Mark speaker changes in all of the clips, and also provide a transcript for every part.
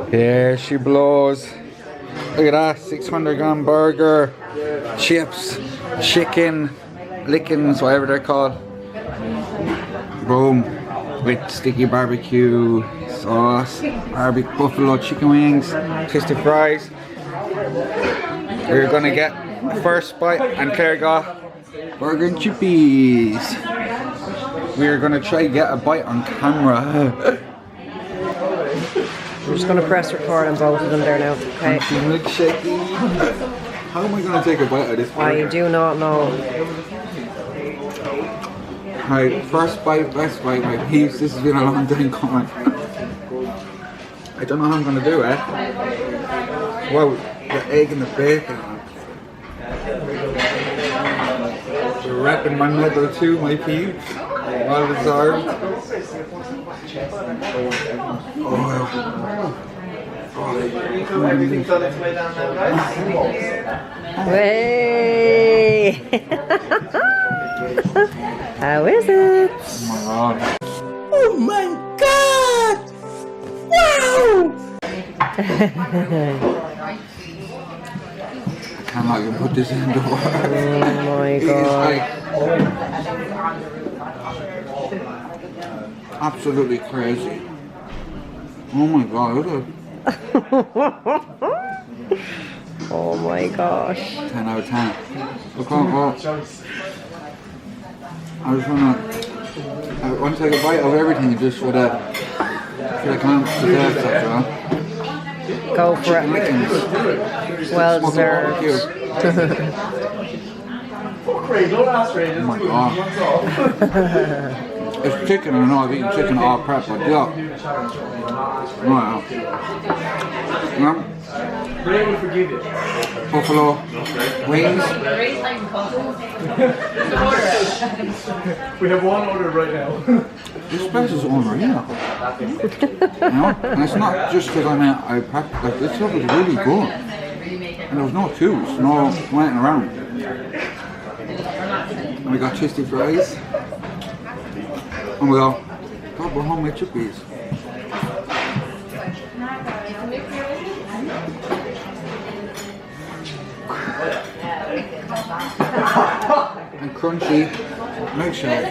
Speaker 1: Here she blows. Look at that, 600-gram burger, chips, chicken, lickings, whatever they're called. Boom. With sticky barbecue sauce, barbecue buffalo chicken wings, twisted fries. We're gonna get the first bite, and Claire got burger and chippies. We're gonna try to get a bite on camera.
Speaker 2: I'm just gonna press record on both of them there now, okay?
Speaker 1: Milkshake. How am I gonna take a bite of this burger?
Speaker 2: I do not know.
Speaker 1: Alright, first bite, best bite, my peeps. This has been a long time coming. I don't know how I'm gonna do it. Whoa, the egg and the bacon. You're wrapping my medal too, my peeps. Well deserved.
Speaker 2: Way! How is it?
Speaker 1: Oh my god! Wow! I cannot even put this in the water.
Speaker 2: Oh my god.
Speaker 1: Absolutely crazy. Oh my god, look at
Speaker 2: Oh my gosh.
Speaker 1: 10 out of 10. Look how I want to take a bite of everything just for the dessert stuff, you know?
Speaker 2: Go for it.
Speaker 1: Lickings.
Speaker 2: Well deserved.
Speaker 1: Oh my god. It's chicken, I know I've eaten chicken all prep, but yeah. Wow. Buffalo wings.
Speaker 3: We have one order right now.
Speaker 1: This place is unreal. You know? And it's not just because I practice, like, this stuff is really good. And there was no queues, no waiting around. And we got twisty fries. And we got proper homemade chippies. And crunchy milkshake.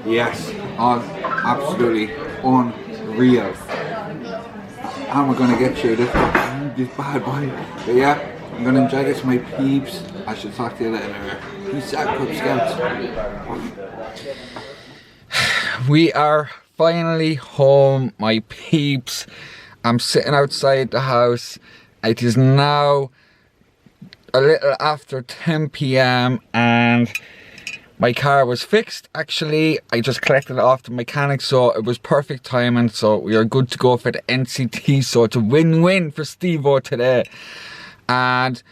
Speaker 1: Yes, absolutely unreal. How am I gonna get you this bad boy? But yeah, I'm gonna enjoy this, my peeps. I should talk to you later. Peace out, Cub Scouts. We are finally home, my peeps. I'm sitting outside the house. It is now a little after 10 p.m. and my car was fixed. Actually, I just collected it off the mechanic, so it was perfect timing. So we are good to go for the NCT. So it's a win-win for Steve-O today. And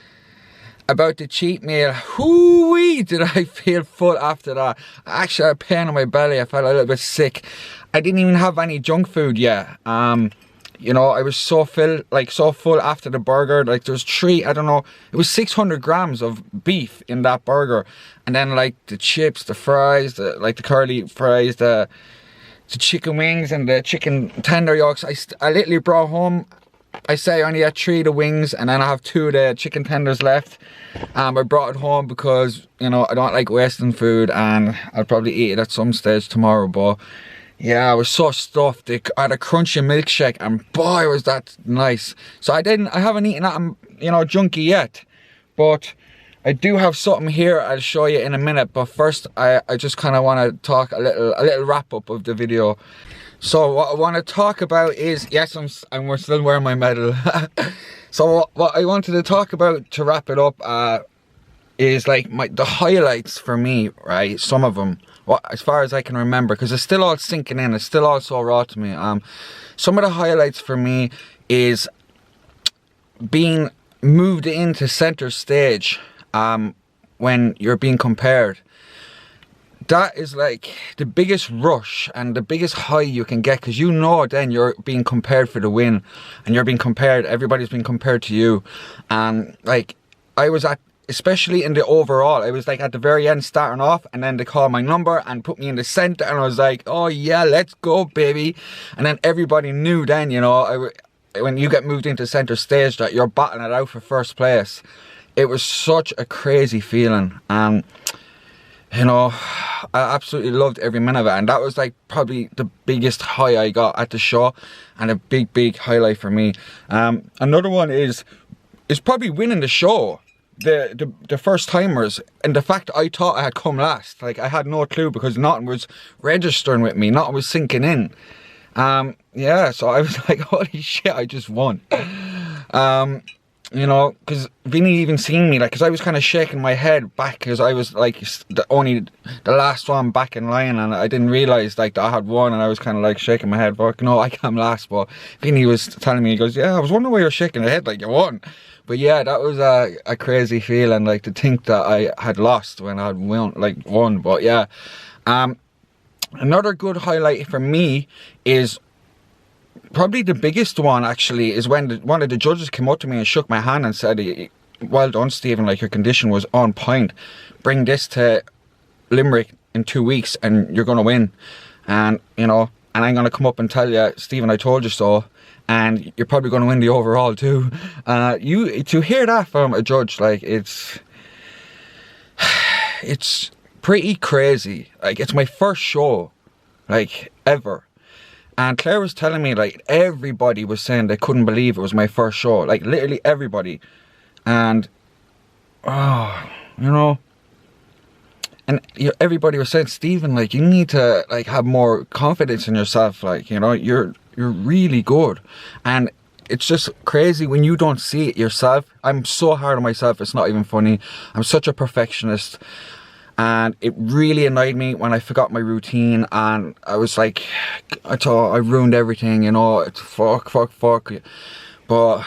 Speaker 1: about the cheat meal, hoo-wee, did I feel full after that. I actually had a pain in my belly. I felt a little bit sick. I didn't even have any junk food yet. You know, I was so full after the burger. Like, there was it was 600 grams of beef in that burger. And then, like, the chips, the fries, the curly fries, the chicken wings and the chicken tender yolks. I literally brought home, I say I only had 3 of the wings, and then I have 2 of the chicken tenders left. I brought it home because, you know, I don't like wasting food, and I'll probably eat it at some stage tomorrow. But yeah, I was so stuffed. I had a crunchy milkshake, and boy, was that nice. So I haven't eaten that, you know, junky yet, but I do have something here I'll show you in a minute. But first, I just kind of want to talk a little wrap up of the video. So what I want to talk about is, yes, we're still wearing my medal. So what I wanted to talk about to wrap it up is like the highlights for me, right? Some of them, as far as I can remember, because it's still all sinking in. It's still all so raw to me. Some of the highlights for me is being moved into center stage when you're being compared. That is like the biggest rush and the biggest high you can get, because you know then you're being compared for the win, and you're being compared, everybody's being compared to you. And like, I was at especially in the overall. I was like at the very end starting off, and then they called my number and put me in the center, and I was like, oh yeah, let's go, baby. And then everybody knew then, you know, when you get moved into center stage, that you're battling it out for first place. It was such a crazy feeling, and you know, I absolutely loved every minute of it, and that was like probably the biggest high I got at the show, and a big highlight for me. Another one is probably winning the show. The first timers, and the fact I thought I had come last, like I had no clue because nothing was registering with me, nothing was sinking in. Yeah, so I was like, holy shit, I just won. You know, because Vinny even seen me, like, because I was kind of shaking my head back, because I was like only the last one back in line, and I didn't realise like that I had won, and I was kind of like shaking my head, fuck no, I came last. But Vinny was telling me, he goes, yeah, I was wondering why you're shaking your head like you won. But yeah, that was a crazy feeling, like to think that I had lost when I had won. But yeah, another good highlight for me is probably the biggest one, actually, is when one of the judges came up to me and shook my hand and said, well done, Stephen, like your condition was on point. Bring this to Limerick in 2 weeks and you're going to win. And, you know, and I'm going to come up and tell you, Stephen, I told you so. And you're probably going to win the overall too. To hear that from a judge, like, it's pretty crazy. Like, it's my first show, like, ever. And Claire was telling me, like, everybody was saying they couldn't believe it was my first show. Like, literally everybody. And, oh, you know. And everybody was saying, Stephen, like, you need to, like, have more confidence in yourself. Like, you know, you're really good. And it's just crazy when you don't see it yourself. I'm so hard on myself, it's not even funny. I'm such a perfectionist. And it really annoyed me when I forgot my routine, and I was like, I thought I ruined everything, you know, it's fuck. But,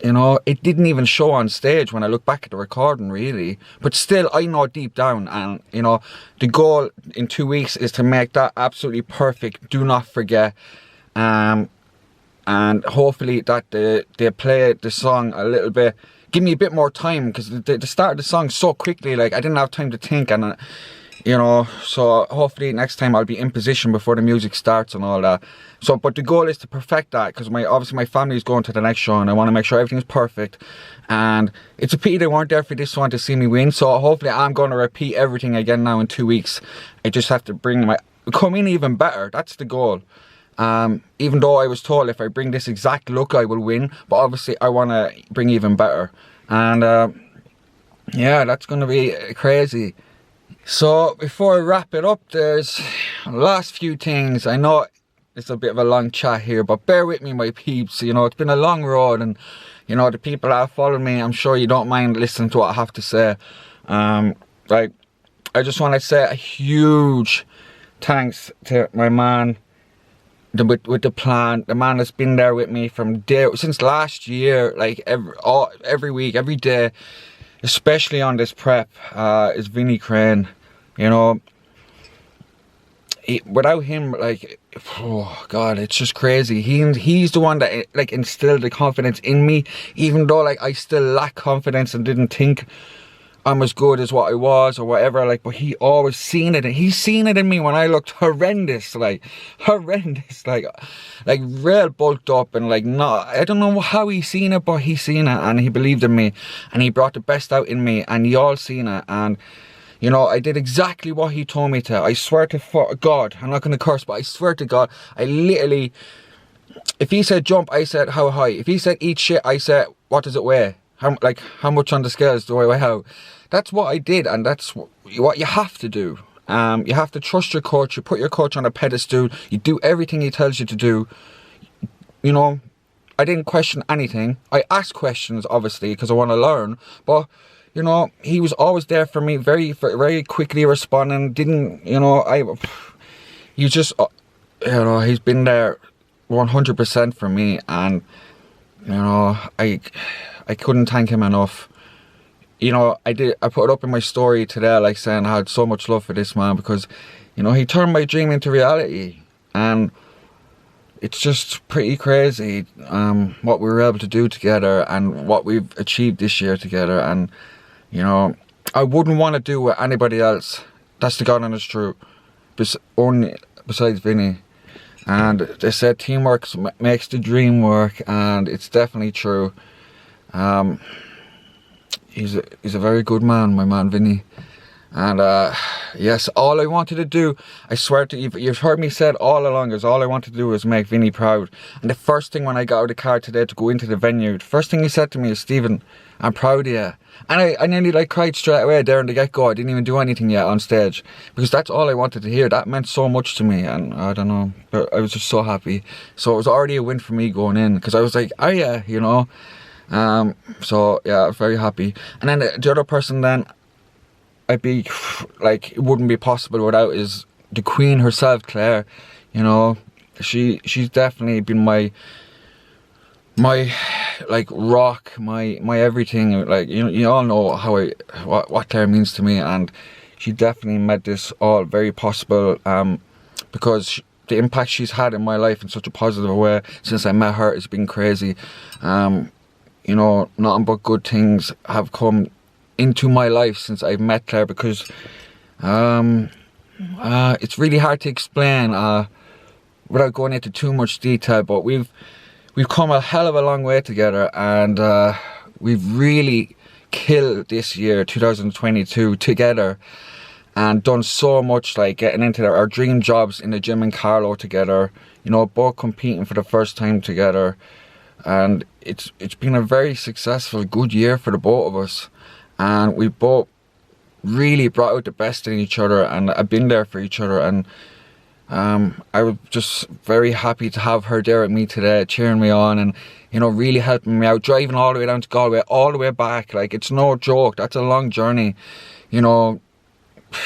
Speaker 1: you know, it didn't even show on stage when I look back at the recording, really. But still, I know deep down, and, you know, the goal in 2 weeks is to make that absolutely perfect. Do not forget. And hopefully that they play the song a little bit. Give me a bit more time, because they started the song so quickly, like I didn't have time to think, and you know, so hopefully next time I'll be in position before the music starts and all that. So, but the goal is to perfect that, because obviously my family is going to the next show, and I want to make sure everything's perfect. And it's a pity they weren't there for this one to see me win. So hopefully I'm going to repeat everything again now in 2 weeks. I just have to come in even better. That's the goal. Even though I was told if I bring this exact look I will win, but obviously I want to bring even better. And yeah, that's going to be crazy. So before I wrap it up, there's last few things. I know it's a bit of a long chat here, but bear with me, my peeps. You know, it's been a long road, and you know, the people that have followed me, I'm sure you don't mind listening to what I have to say. Like, I just want to say a huge thanks to my man with the plan, the man that's been there with me from since last year, like every week, every day, especially on this prep, is Vinny Crane. You know, without him, like, oh god, it's just crazy. He's the one that like instilled the confidence in me, even though like I still lack confidence and didn't think I'm as good as what I was or whatever, like, but he always seen it, and he's seen it in me when I looked horrendous, like real bulked up, and like, not, I don't know how he seen it, but he seen it, and he believed in me, and he brought the best out in me, and you all seen it. And you know, I did exactly what he told me to. I swear to God, I'm not going to curse, but I swear to God, I literally, if he said jump, I said how high. If he said eat shit, I said what does it weigh? How much on the scales do I weigh out? That's what I did, and that's what you have to do. You have to trust your coach. You put your coach on a pedestal. You do everything he tells you to do. You know, I didn't question anything. I asked questions, obviously, because I want to learn. But, you know, he was always there for me, very, very quickly responding. Didn't, you know, you just, you know, he's been there 100% for me. And, you know, I couldn't thank him enough. You know, I put it up in my story today, like, saying I had so much love for this man, because, you know, he turned my dream into reality. And, it's just pretty crazy what we were able to do together and what we've achieved this year together. And you know, I wouldn't want to do with anybody else. That's the God honest truth. Only besides Vinny. And they said teamwork makes the dream work, and it's definitely true. He's a very good man, my man Vinny. And yes, all I wanted to do, I swear to you, you've heard me say it all along, is all I wanted to do was make Vinny proud. And the first thing when I got out of the car today to go into the venue, the first thing he said to me is, Stephen, I'm proud of you. And I nearly like cried straight away there in the get-go. I didn't even do anything yet on stage, because that's all I wanted to hear. That meant so much to me, and I don't know, but I was just so happy. So it was already a win for me going in, because I was like, oh yeah, you know. So yeah, I was very happy. And then the other person then, I'd be like, it wouldn't be possible without, is the Queen herself, Claire. You know, she's definitely been my like rock, my everything. Like, you all know how what Claire means to me, and she definitely made this all very possible, because the impact she's had in my life in such a positive way since I met her has been crazy. You know, nothing but good things have come into my life since I've met Claire, because it's really hard to explain without going into too much detail, but we've come a hell of a long way together, and we've really killed this year 2022 together, and done so much, like getting into our dream jobs in the gym in Carlow together, you know, both competing for the first time together. And it's been a very successful, good year for the both of us, and we both really brought out the best in each other, and I've been there for each other. And I was just very happy to have her there with me today, cheering me on, and you know, really helping me out, driving all the way down to Galway, all the way back. Like, it's no joke, that's a long journey, you know,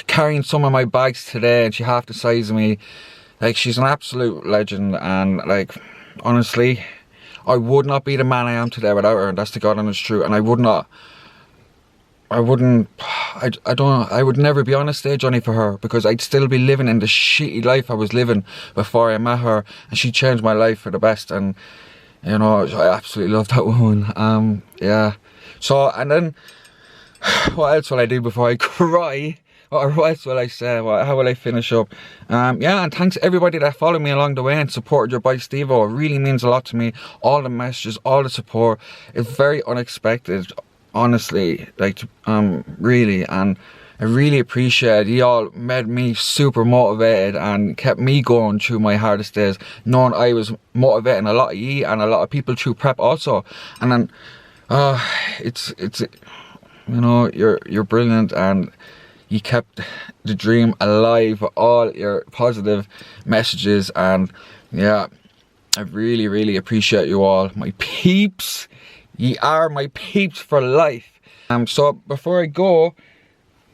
Speaker 1: carrying some of my bags today, and she half the size of me. Like, she's an absolute legend, and like, honestly, I would not be the man I am today without her, and that's the God honest truth. And I would never be on a stage only for her, because I'd still be living in the shitty life I was living before I met her, and she changed my life for the best. And you know, I absolutely love that woman. Yeah. So, and then what else will I do before I cry? Or what else will I say? How will I finish up? Yeah, and thanks everybody that followed me along the way and supported your boy Steve-O. It really means a lot to me. All the messages, all the support. It's very unexpected, honestly. Like, really. And I really appreciate it. You all made me super motivated and kept me going through my hardest days, knowing I was motivating a lot of you and a lot of people through prep also. And then, it's you know, you're brilliant, and you kept the dream alive with all your positive messages. And yeah, I really, really appreciate you all, my peeps. You are my peeps for life. So before I go,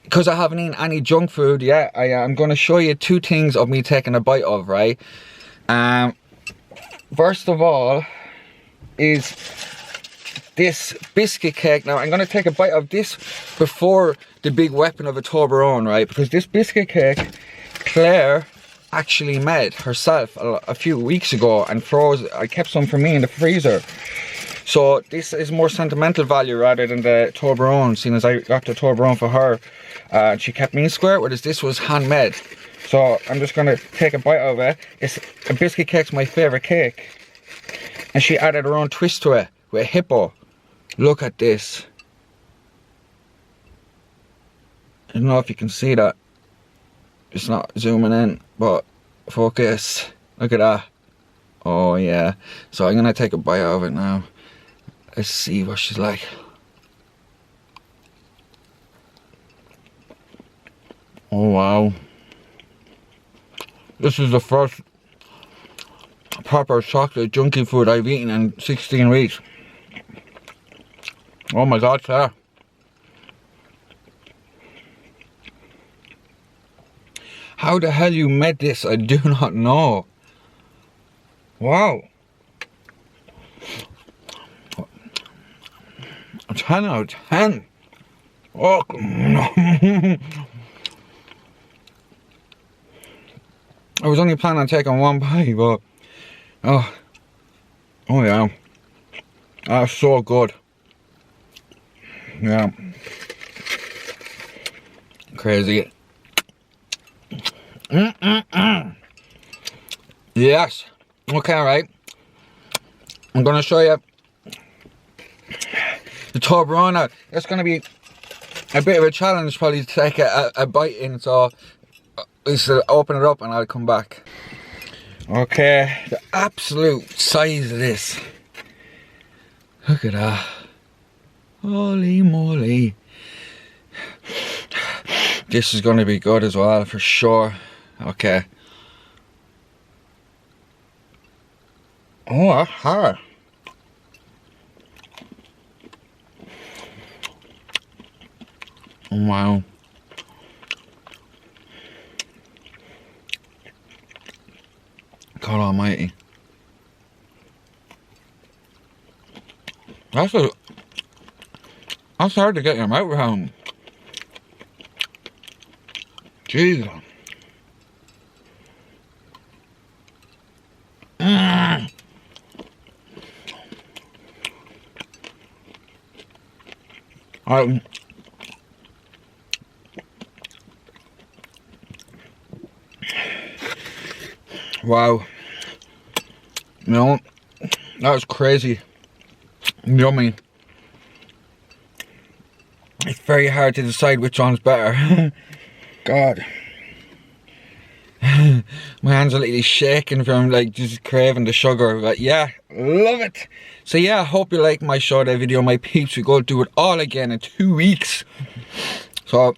Speaker 1: because I haven't eaten any junk food yet, I'm going to show you two things of me taking a bite of, right? First of all is this biscuit cake. Now I'm going to take a bite of this before the big weapon of a Toblerone, right? Because this biscuit cake, Claire actually made herself a few weeks ago and I kept some for me in the freezer. So this is more sentimental value rather than the Toblerone, seeing as I got the Toblerone for her. She kept me in square, whereas this was handmade. So I'm just going to take a bite of it. A biscuit cake's my favourite cake. And she added her own twist to it with a hippo. Look at this. I don't know if you can see that. It's not zooming in, but focus. Look at that. Oh yeah. So I'm going to take a bite of it now. Let's see what she's like. Oh wow. This is the first proper chocolate junkie food I've eaten in 16 weeks. Oh my God, Claire. How the hell you made this, I do not know. Wow. 10 out of 10. Oh, I was only planning on taking one bite, but Oh yeah, that's so good. Yeah, crazy. Yes. Okay, right. I'm gonna show you the Toblerone. It's gonna be a bit of a challenge, probably, to take a bite in. So we should open it up and I'll come back. Okay, the absolute size of this. Look at that. Holy moly. This is going to be good as well, for sure. Okay. Oh, that's hard. Oh, wow. God almighty. That's hard to get your mouth around. Jesus. Wow. You know, that was crazy. Yummy. It's very hard to decide which one's better. God. My hands are literally shaking from like just craving the sugar. But yeah, love it. So yeah, I hope you like my short video, my peeps. We go do it all again in 2 weeks. So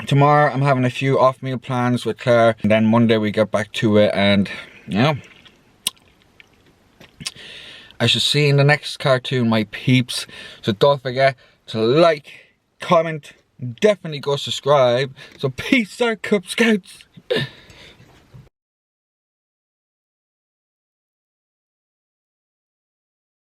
Speaker 1: tomorrow I'm having a few off meal plans with Claire, and then Monday we get back to it, and yeah. I shall see you in the next cartoon, my peeps. So don't forget to like, comment, definitely go subscribe. So peace out, Cub Scouts.